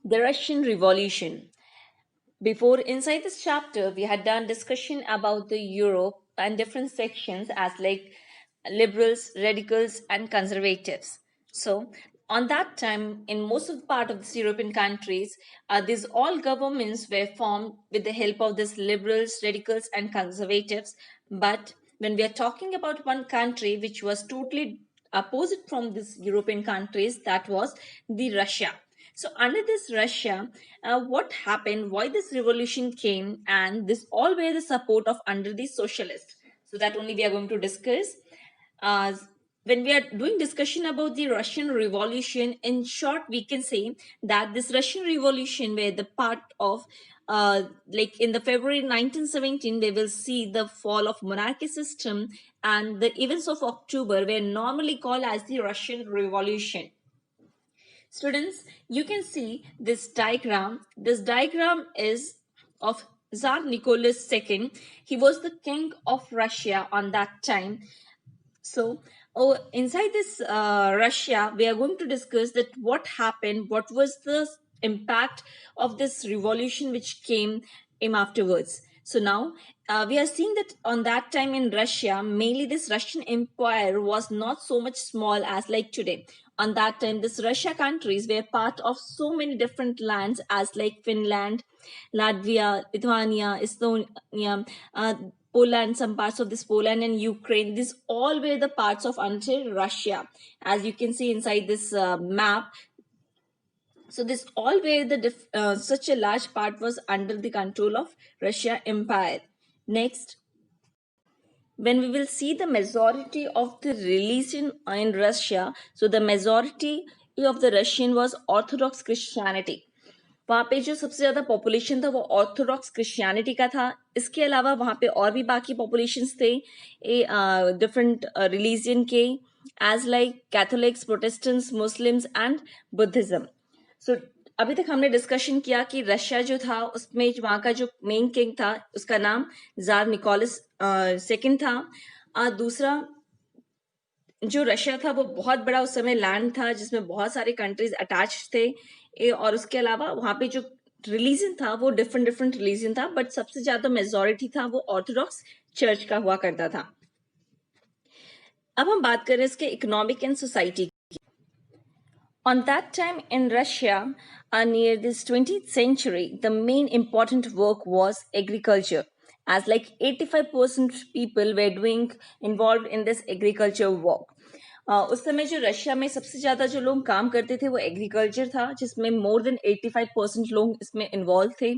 The Russian Revolution. Before, inside this chapter, we had done discussion about the Europe and different sections as like liberals, radicals, and conservatives. So, on that time, in most of the part of these European countries, these all governments were formed with the help of these liberals, radicals, and conservatives. But when we are talking about one country which was totally opposite from these European countries, that was the Russia. So under this Russia, what happened, why this revolution came, and this all were the support of under the socialists. So that only we are going to discuss. Uh, when we are doing discussion about the Russian Revolution, in short, we can say that this Russian Revolution were the part of like in the February 1917, we will see the fall of monarchy system, and the events of October were normally called as the Russian Revolution. Students, you can see this diagram. This diagram is of Tsar Nicholas II. He was the king of Russia on that time. So, inside this Russia, we are going to discuss that what happened, what was the impact of this revolution which came in afterwards. So now we are seeing that on that time in Russia, mainly this Russian empire was not so much small as like today. On that time, this Russia countries were part of so many different lands as like Finland, Latvia, Lithuania, Estonia, Poland, some parts of this Poland and Ukraine. These all were the parts of until Russia, as you can see inside this map. So this all were such a large part was under the control of Russia Empire. Next, when we will see the majority of the religion in Russia, so the majority of the Russian was Orthodox Christianity. वहाँ पे जो सबसे ज़्यादा population था वो Orthodox Christianity का था. इसके अलावा वहाँ पे और भी बाकी पॉपुलेशंस थे डिफरेंट रिलीजन के, as like Catholics, Protestants, Muslims and Buddhism. So अभी तक हमने डिस्कशन किया कि रशिया जो था उसमें वहाँ का जो मेन किंग था उसका नाम जार निकोलस सेकंड था. दूसरा जो रशिया था वो बहुत बड़ा उस समय लैंड था जिसमें बहुत सारे कंट्रीज अटैच थे. और उसके अलावा वहां पे जो रिलीजन था वो डिफरेंट डिफरेंट रिलीजन था, बट सबसे ज्यादा मेजोरिटी था वो ऑर्थोडॉक्स चर्च का हुआ करता था. अब हम बात करें इसके इकोनॉमिक एंड सोसाइटी की. On that time in Russia, near this 20th century, the main important work was agriculture, as like 85% people were doing involved in this agriculture work. उस समय जो रशिया में सबसे ज्यादा जो लोग काम करते थे वो एग्रीकल्चर था, जिसमें मोर देन 85% लोग इसमें इन्वॉल्व थे.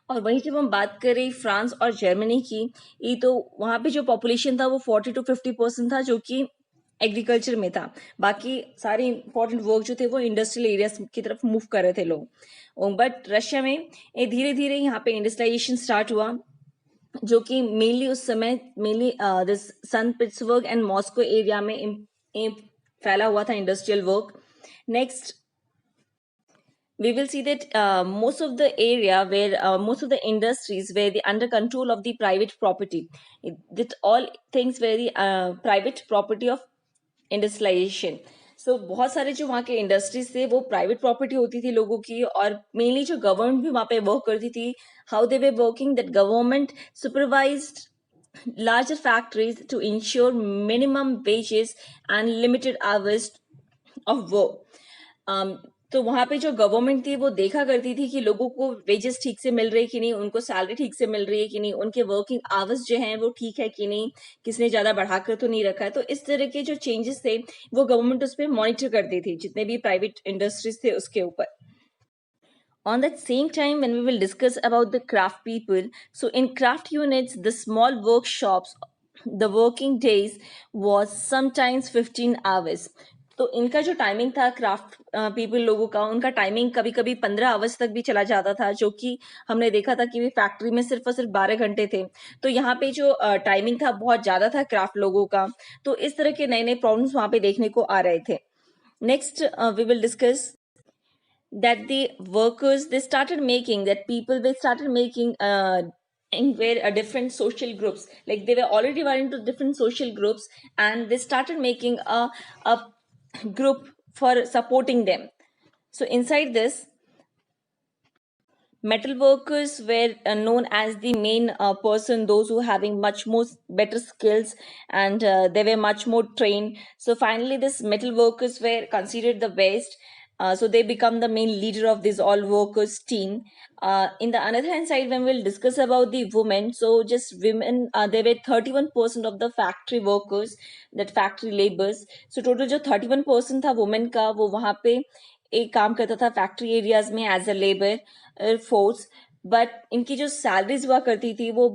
और वहीं जब हम बात करें फ्रांस और जर्मनी की, ये तो वहाँ पे जो पॉपुलेशन था वो 40 to 50% था जो कि एग्रीकल्चर में था. बाकी सारे इंपॉर्टेंट वर्क जो थे वो इंडस्ट्रियल एरियाज की तरफ मूव कर रहे थे लोग. बट रशिया में धीरे धीरे यहाँ पे इंडस्ट्रियलाइजेशन स्टार्ट हुआ, जो कि मेनली उस समय mainly this sun Pittsburgh and Moscow area में फैला हुआ था industrial work. Next we will see that most of the area where most of the industries were the under control of the private property. That all things were the private property of industrialisation. So बहुत सारे जो वहाँ के industries थे वो private property होती थी लोगों की, और मेनली जो गवर्नमेंट भी वहाँ पे वर्क करती थी. How they way working, that government supervised larger factories to ensure minimum wages and limited hours of work. तो वहाँ पे जो गवर्नमेंट थी वो देखा करती थी कि लोगों को वेजेस ठीक से मिल रही है कि नहीं, उनको सैलरी ठीक से मिल रही है कि नहीं, उनके वर्किंग आवर्स जो हैं वो ठीक है कि नहीं, किसने ज्यादा बढ़ाकर तो नहीं रखा है. तो इस तरह के जो चेंजेस थे वो गवर्नमेंट उस पर मॉनिटर करती थी जितने भी प्राइवेट इंडस्ट्रीज थे उसके ऊपर. On that same time, when we will discuss about the craft people, so in craft units, the small workshops, the working days was sometimes 15 hours. तो इनका जो टाइमिंग था क्राफ्ट पीपल लोगों का, उनका टाइमिंग कभी कभी 15 आवर्स तक भी चला जाता था, जो कि हमने देखा था कि फैक्ट्री में सिर्फ और सिर्फ 12 घंटे थे. तो यहाँ पे जो टाइमिंग था बहुत ज्यादा था क्राफ्ट लोगों का. तो इस तरह के नए नए प्रॉब्लम्स वहां पे देखने को आ रहे थे. Next we will discuss that the workers they started making that people they started making in where different social groups, like they were already divided into different social groups, and they started making a group for supporting them. So inside this Metal workers were known as the main person, those who having much more better skills, and they were much more trained. So finally this metal workers were considered the best, so they become the main leader of this all workers team. In the another hand side, when we'll discuss about the women, so just women, they were 31% of the factory workers, that factory laborers. So total जो 31% था women का, वो वहाँ पे एक काम करता था फैक्ट्री एरियाज में as a labour force. But इनकी जो सैलरीज हुआ करती थी वो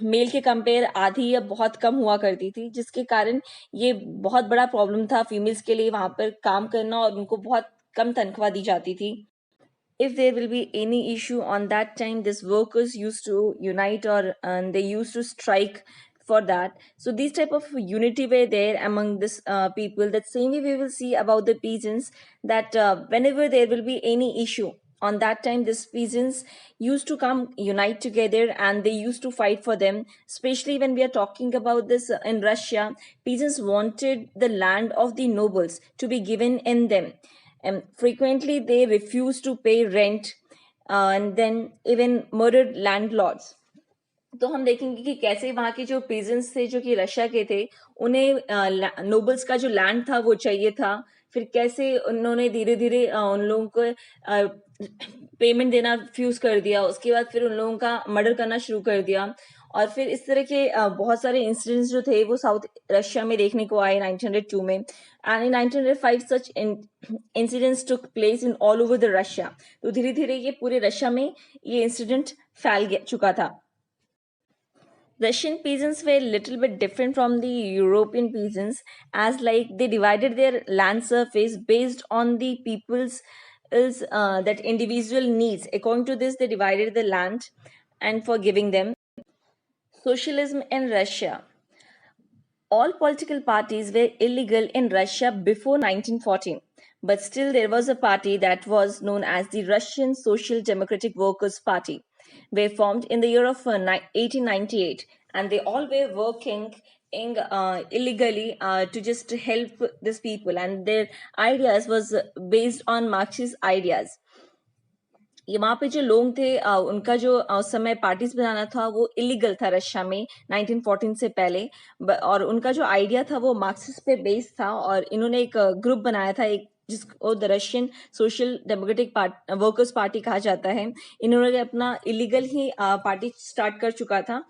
मेल के कंपेयर आधी या बहुत कम हुआ करती थी, जिसके कारण ये बहुत बड़ा प्रॉब्लम था फीमेल्स के लिए वहां पर काम करना, और उनको बहुत कम तनख्वाह दी जाती थी. If there will be any issue on that time, these workers used to unite, or they used to strike for that. So these type of unity were there among this people. That same way we will see about the peasants, that whenever there will be any issue on that time, these peasants used to come unite together and they used to fight for them. Especially when we are talking about this in Russia, peasants wanted the land of the nobles to be given in them, and frequently they refuse to pay rent, and then even murdered landlords. तो हम देखेंगे कि कैसे वहाँ के जो peasants थे जो कि रशिया के थे, उन्हें नोबल्स का जो लैंड था वो चाहिए था. फिर कैसे उन्होंने धीरे धीरे उन लोगों को पेमेंट देना फ्यूज कर दिया, उसके बाद फिर उन लोगों का मर्डर करना शुरू कर दिया. और फिर इस तरह के बहुत सारे इंसिडेंट्स जो थे वो साउथ रशिया में देखने को आए 1902 में. And in 1905 such incidents took place in all over the Russia. तो धीरे धीरे ये पूरे रशिया में ये इंसिडेंट फैल चुका था. Russian peasants were a little bit different from the European peasants, as like they divided their land surface based on the people's that individual needs. According to this, they divided the land and for giving them. Socialism in Russia. All political parties were illegal in Russia before 1914, but still there was a party that was known as the Russian Social Democratic Workers' Party. They formed in the year of 1898, and they all were working illegally to just help these people, and their ideas was based on Marxist ideas. ये वहाँ पे जो लोग थे उनका जो उस समय पार्टीज बनाना था वो इलीगल था रशिया में 1914 से पहले. और उनका जो आइडिया था वो मार्क्सिस्ट पे बेस्ड था, और इन्होंने एक ग्रुप बनाया था, एक जिसको the Russian social democratic workers party कहा जाता है. इन्होंने अपना इलीगल ही पार्टी स्टार्ट कर चुका था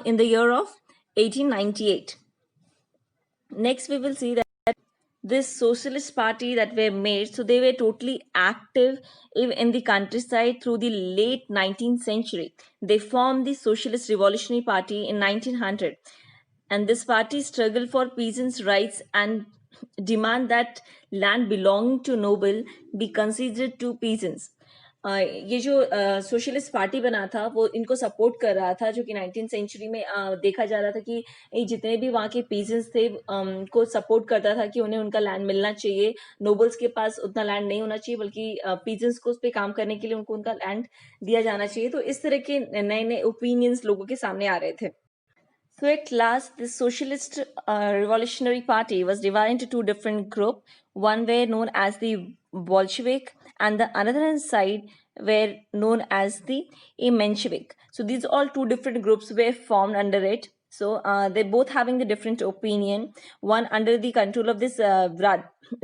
in the year of 1898. Next, we will see that this socialist party that were made, so they were totally active in the countryside through the late 19th century. They formed the Socialist Revolutionary Party in 1900, and this party struggled for peasants' rights and demand that land belonging to noble be conceded to peasants. ये जो socialist party बना था वो इनको support कर रहा था, जो कि 19th सेंचुरी में देखा जा रहा था कि ये जितने भी वहाँ के पीजेंट्स थे को सपोर्ट करता था कि उन्हें उनका लैंड मिलना चाहिए. नोबल्स के पास उतना लैंड नहीं होना चाहिए, बल्कि पीजेंट्स को उस पर काम करने के लिए उनको उनका लैंड दिया जाना चाहिए. तो इस तरह के नए नए ओपिनियंस लोगों के सामने आ रहे थे. So at last, the Socialist Revolutionary Party was divided into two different groups. One were known as the Bolshevik, and the another side were known as the Menshevik. So these all two different groups were formed under it. So they both having the different opinion. One under the control of this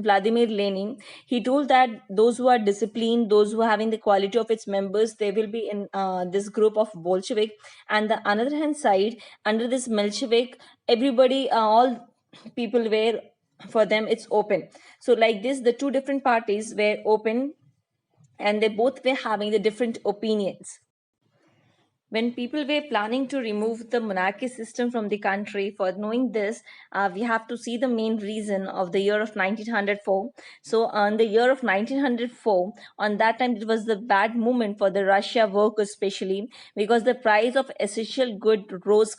Vladimir Lenin. He told that those who are disciplined, those who are having the quality of its members, they will be in this group of Bolshevik. And the another hand side, under this Bolshevik, everybody, all people were, for them it's open. So like this, the two different parties were open, and they both were having the different opinions. When people were planning to remove the monarchy system from the country, for knowing this, we have to see the main reason of the year of 1904. So on the year of 1904, on that time, it was the bad moment for the Russia workers, especially because the price of essential good rose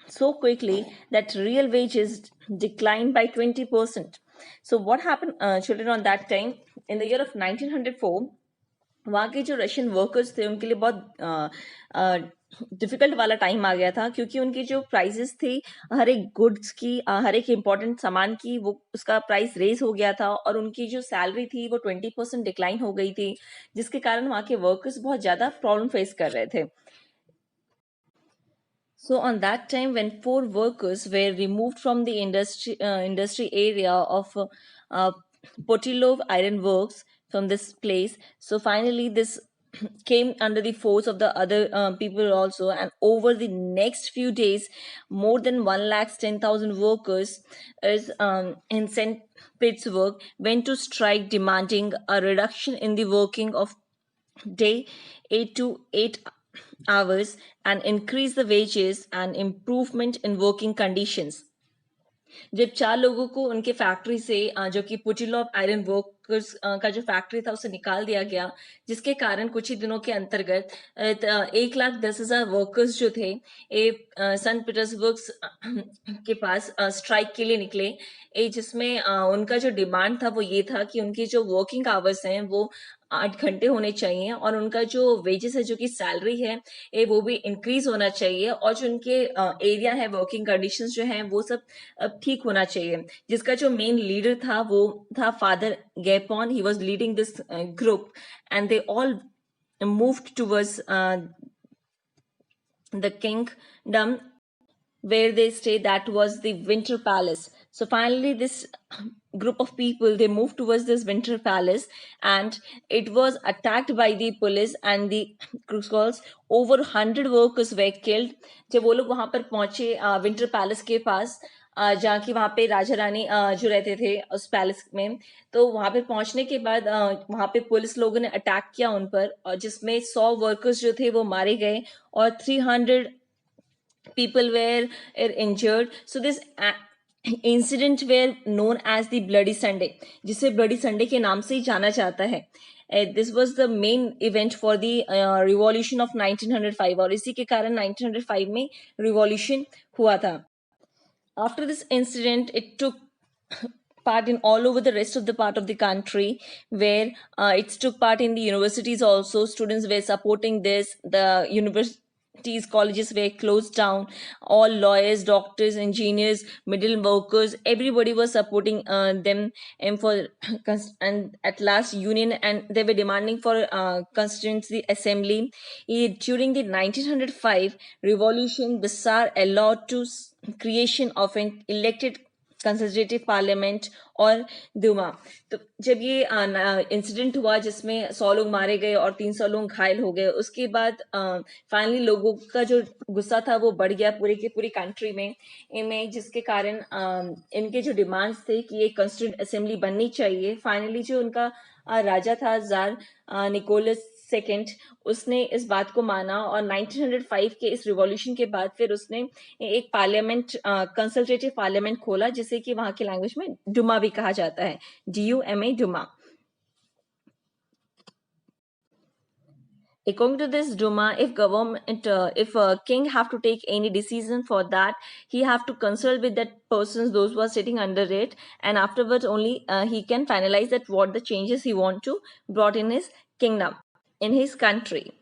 so quickly that real wages declined by 20%. So what happened, children, on that time? In the year of 1904, वहाँ के जो Russian workers थे उनके लिए बहुत difficult वाला time आ गया था, क्योंकि उनकी जो प्राइसेस थी हर एक गुड्स की, हर एक इम्पोर्टेंट सामान की, वो उसका प्राइस रेज हो गया था, और उनकी जो सैलरी थी वो 20% डिक्लाइन हो गई थी, जिसके कारण वहाँ के वर्कर्स बहुत ज़्यादा प्रॉब्लम फेस कर रहे थे. So on that time, when four workers were removed from the industry area of uh, Potilov Iron Works from this place, so finally this came under the force of the other people also, and over the next few days, more than 1,10,000 workers is in St. Petersburg went to strike, demanding a reduction in the working of day 8 to 8 hours and increase the wages and improvement in working conditions. जब 4 लोगों को उनके factory से जो कि पुटिलोव iron workers का जो factory था उसे निकाल दिया गया, जिसके कारण कुछ ही दिनों के अंतर्गत 1,10,000 वर्कर्स जो थे सन पीटर्सबर्ग के पास स्ट्राइक के लिए निकले, जिसमें उनका जो डिमांड था वो ये था कि उनकी जो वर्किंग आवर्स हैं वो 8 घंटे होने चाहिए, और उनका जो वेजेस है, जो कि सैलरी है, वो भी इंक्रीज होना चाहिए, और जो उनके एरिया है, वर्किंग कंडीशंस जो हैं वो सब ठीक होना चाहिए. जिसका जो मेन लीडर था वो था father Gapon. He was leading this group, and they all moved towards the kingdom where they stay, that was the Winter Palace. So finally this group of people, they moved towards this Winter Palace, and it was attacked by the police and the Crusoes. Over 100 workers were killed. जब वो लोग वहां पर पहुंचे winter palace के पास, जहाँ की वहां पे राजा रानी जो रहते थे उस पैलेस में, तो वहां पे पहुंचने के बाद वहां पे पुलिस लोगों ने अटैक किया उन पर, और जिसमें 100 वर्कर्स जो थे वो मारे गए, और 300 people were injured. So this incident were known as the Bloody Sunday, जिसे Bloody Sunday के नाम से ही जाना जाता है. This was the main event for the revolution of 1905, और इसी के कारण 1905 में revolution हुआ था. After this incident, it took part in all over the rest of the part of the country, where it took part in the universities also. Students were supporting this. The universities, colleges were closed down. All lawyers, doctors, engineers, middle workers, everybody was supporting them, and for and at last union, and they were demanding for constituency assembly. During the 1905 revolution, the Tsar allowed to creation of an elected consultative parliament और दुमा. तो जब ये incident हुआ जिसमें 100 लोग मारे गए और 300 लोग घायल हो गए, उसके बाद फाइनली लोगों का जो गुस्सा था वो बढ़ गया पूरी की पूरी कंट्री में, इनमें जिसके कारण इनके जो डिमांड्स थे कि एक कॉन्स्टिट्यूंट असेंबली बननी चाहिए, फाइनली जो उनका राजा था जार निकोलस सेकेंड, उसने इस बात को माना, और 1905 के इस रिवॉल्यूशन के बाद फिर उसने एक पार्लियामेंट कंसल्टेटिव पार्लियामेंट खोला, जिसे कि वहां की लैंग्वेज में डुमा भी कहा जाता है, DUMA, Duma. According to this Duma, if a king have to take any decision for that, he have to consult with that persons, those who are sitting under it, and afterwards only he can finalize that what the changes he want to brought in his kingdom, in his country.